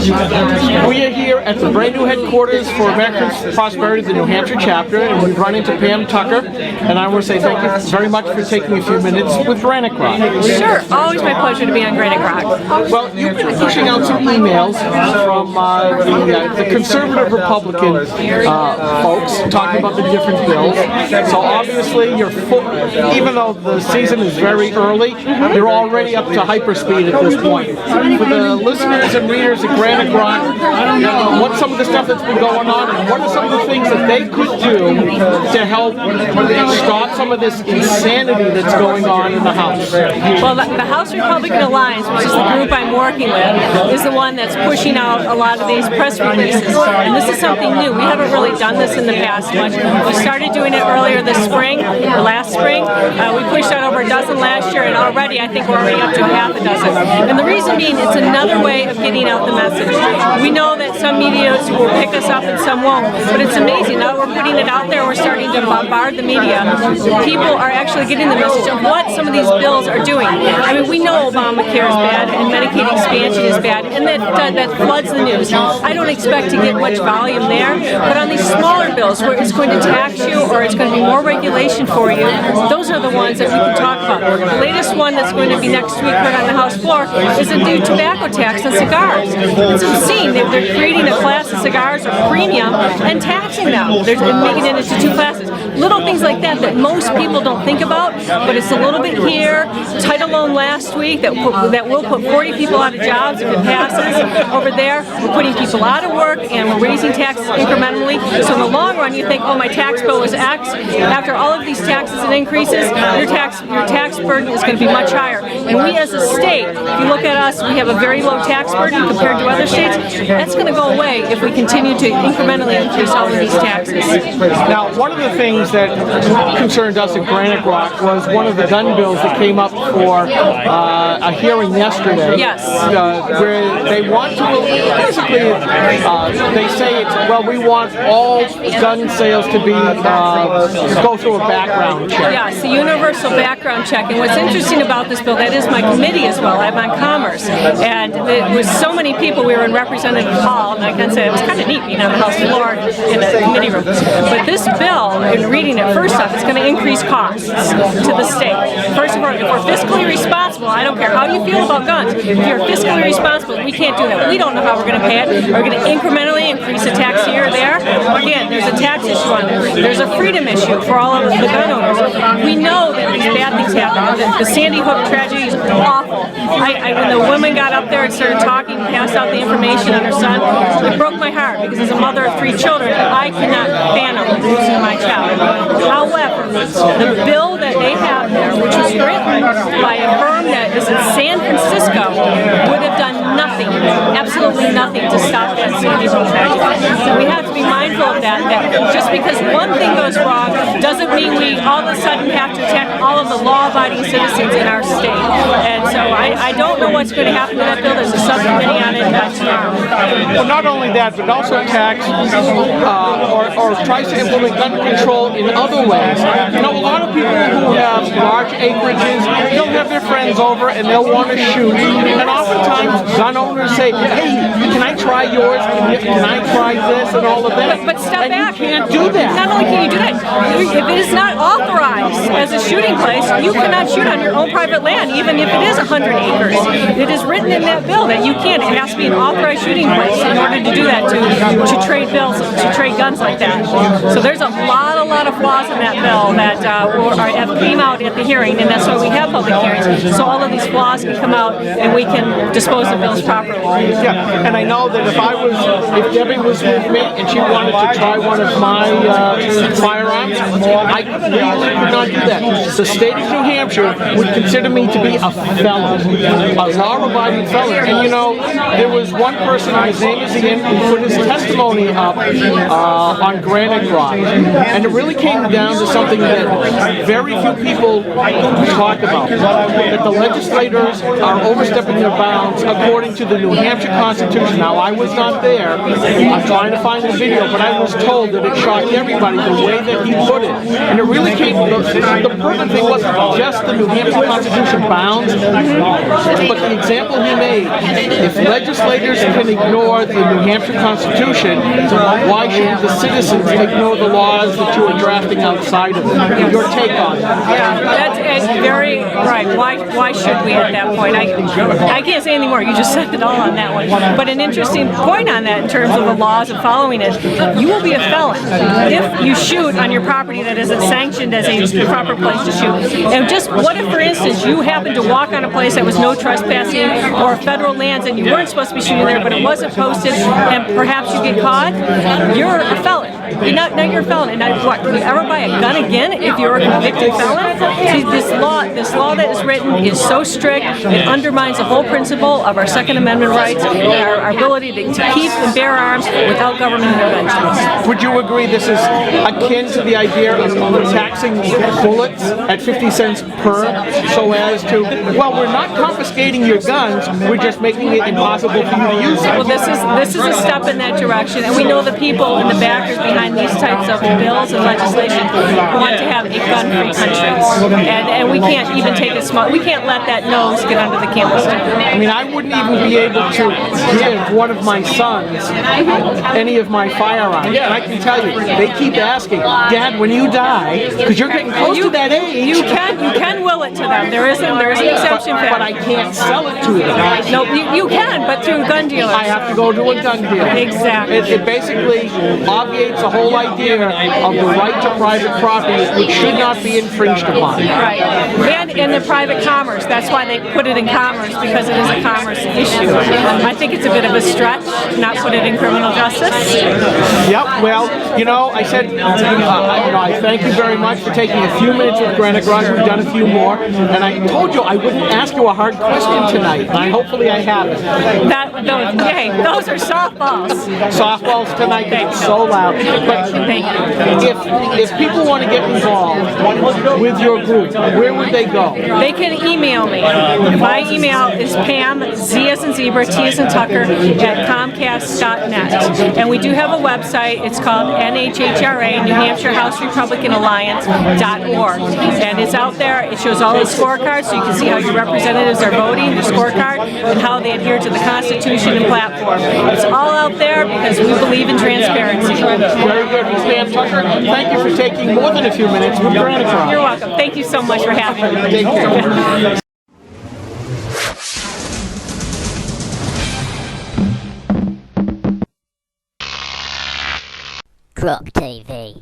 We are here at the brand new headquarters for American Prosperity, the New Hampshire chapter, and we've run into Pam Tucker, and I want to say thank you very much for taking a few minutes with Granite Rock. Sure, always my pleasure to be on Granite Rock. Well, you've been pushing out some emails from the conservative Republican folks talking about the different bills. So obviously, you're even though the season is very early, you're already up to hyperspeed at this point. For the listeners and readers at Granite Rock, what's some of the stuff that's been going on, and what are some of the things that they could do to help stop some of this insanity that's going on in the House? Well, the House Republican Alliance, which is the group I'm working with, is the one that's pushing out a lot of these press releases. And this is something new. We haven't really done this in the past much. We started doing it earlier this spring, or last spring. We pushed out over a dozen last year, and already I think we're already up to half a dozen. And the reason being, it's another way of getting out the message. We know that some media will pick us up and some won't, but it's amazing. Now we're putting it out there, we're starting to bombard the media. People are actually getting the message of what some of these bills are doing. I mean, we know Obamacare is bad and Medicaid expansion is bad, and that floods the news. I don't expect to get much volume there, but on these smaller bills where it's going to tax you or it's going to be more regulation for you, those are the ones that we can talk about. The latest one that's going to be next week put on the House floor is a new tobacco tax on cigars. It's obscene. They're creating a class of cigars or premium and taxing them. They're making it into two classes. Little things like that that most people don't think about, but it's a little bit here. Title loan last week that will put 40 people out of jobs if it passes. Over there, we're putting people out of work and we're raising taxes incrementally. So in the long run, you think, oh, my tax bill was X. After all of these taxes and increases, your tax burden is going to be much higher. And we as a state, if you look at us, we have a very low tax burden compared to other states. That's going to go away if we continue to incrementally increase all of these taxes. Now, one of the things that concerned us at Granite Rock was one of the gun bills that came up for a hearing yesterday. Yes. Where they want to, basically, they say it's, well, we want all gun sales to be, go through a background check. Yes, the universal background check. And what's interesting about this bill, that is my committee as well. I'm on Commerce. And it was so many people, we were in Representative Hall, and I can say it was kind of neat being on the House floor in the committee room. But this bill, in reading it, first off, it's going to increase costs to the state. First of all, if we're fiscally responsible, I don't care how you feel about guns, if you're fiscally responsible, we can't do that. We don't know how we're going to pay it. We're going to incrementally increase a tax here or there. Again, there's a tax issue on there. There's a freedom issue for all of the gun owners. We know that these bad things happen. The Sandy Hook tragedy is awful. When the woman got up there and started talking, passed out the information on her son, it broke my heart because as a mother of 3 children, I cannot fathom losing my child. However, the bill that they have there, which was written by a firm that is in San Francisco, would have done nothing, absolutely nothing to stop that Sandy Hook tragedy. So we have to be mindful of that just because one thing goes wrong doesn't mean we all of a sudden have to attack all of the law-abiding citizens in our state. And so I don't know what's going to happen to that bill. There's a subcommittee on it tomorrow. Well, not only that, but also tax or tries to implement gun control in other ways. You know, a lot of people who have large acreages, they'll have their friends over and they'll want to shoot. And oftentimes, gun owners say, hey, can I try yours? Can I try this and all of that? But step back. You can't do that. Not only can you do that, if it is not authorized as a shooting place, you cannot shoot on your own private land, even if it is 100 acres. It is written in that bill that you can't. It has to be an authorized shooting place in order to do that, to trade bills, to trade guns like that. So there's a lot of flaws in that bill that came out at the hearing, and that's why we have public hearings, so all of these flaws can come out and we can dispose of bills properly. Yeah, and I know that if Debbie was with me and she wanted to try one of my firearms, I legally could not do that. The state of New Hampshire would consider me to be a felon, a law-abiding felon. And you know, there was one person, his name is Ian, who put his testimony up on Granite Rock. And the really came down to something that very few people talk about, that the legislators are overstepping their bounds according to the New Hampshire Constitution. Now, I was not there. I'm trying to find the video, but I was told that it shocked everybody the way that he put it. And it really came, the pertinent thing wasn't just the New Hampshire Constitution bounds, but the example he made. If legislators can ignore the New Hampshire Constitution, why shouldn't the citizens ignore the laws that you are drafting outside of it? Your take on that? Yeah, that's very right. Why should we at that point? I can't say anything more. You just said it all on that one. But an interesting point on that in terms of the laws and following it, you will be a felon if you shoot on your property that isn't sanctioned as a proper place to shoot. And just what if, for instance, you happen to walk on a place that was no trespassing or federal lands and you weren't supposed to be shooting there, but it wasn't posted, and perhaps you get caught? You're a felon. Now you're a felon. And now what? Can you ever buy a gun again if you're a convicted felon? See, this law that is written is so strict, it undermines the whole principle of our Second Amendment rights, our ability to keep and bear arms without government intervention. Would you agree this is akin to the idea of taxing bullets at 50 cents per, so as to, well, we're not confiscating your guns, we're just making it impossible for you to use them? Well, this is a step in that direction, and we know the people and the backers behind these types of bills and legislation want to have a gun-free country, and we can't even take a small, we can't let that nose get under the candlestick. I mean, I wouldn't even be able to give one of my sons any of my firearms. And I can tell you, they keep asking, Dad, when you die, because you're getting close to that age. You can will it to them. There is an exception for that. But I can't sell it to them. No, you can, but through gun dealers. I have to go to a gun dealer. Exactly. It basically obviates the whole idea of the right to private property, which should not be infringed upon. Right. And in the private commerce. That's why they put it in commerce, because it is a commerce issue. I think it's a bit of a stretch to not put it in criminal justice. Yep. Well, I said, I thank you very much for taking a few minutes with Granite Garage. We've done a few more, and I told you I wouldn't ask you a hard question tonight. And hopefully I haven't. Those are softballs. Softballs tonight. It's so loud. But Thank you. if people want to get involved with your group, where would they go? They can email me. My email is Pam, Z as in zebra, T as in Tucker, at Comcast.net. And we do have a website. It's called NHHRA, New Hampshire House Republican Alliance.org. And it's out there. It shows all the scorecards, so you can see how your representatives are voting, their scorecard, and how they adhere to the Constitution and platform. It's all out there because we believe in transparency. Very good. Ms. Pam Tucker, thank you for taking more than a few minutes with Granite Garage. You're welcome. Thank you so much for having me. Take care. Crop TV.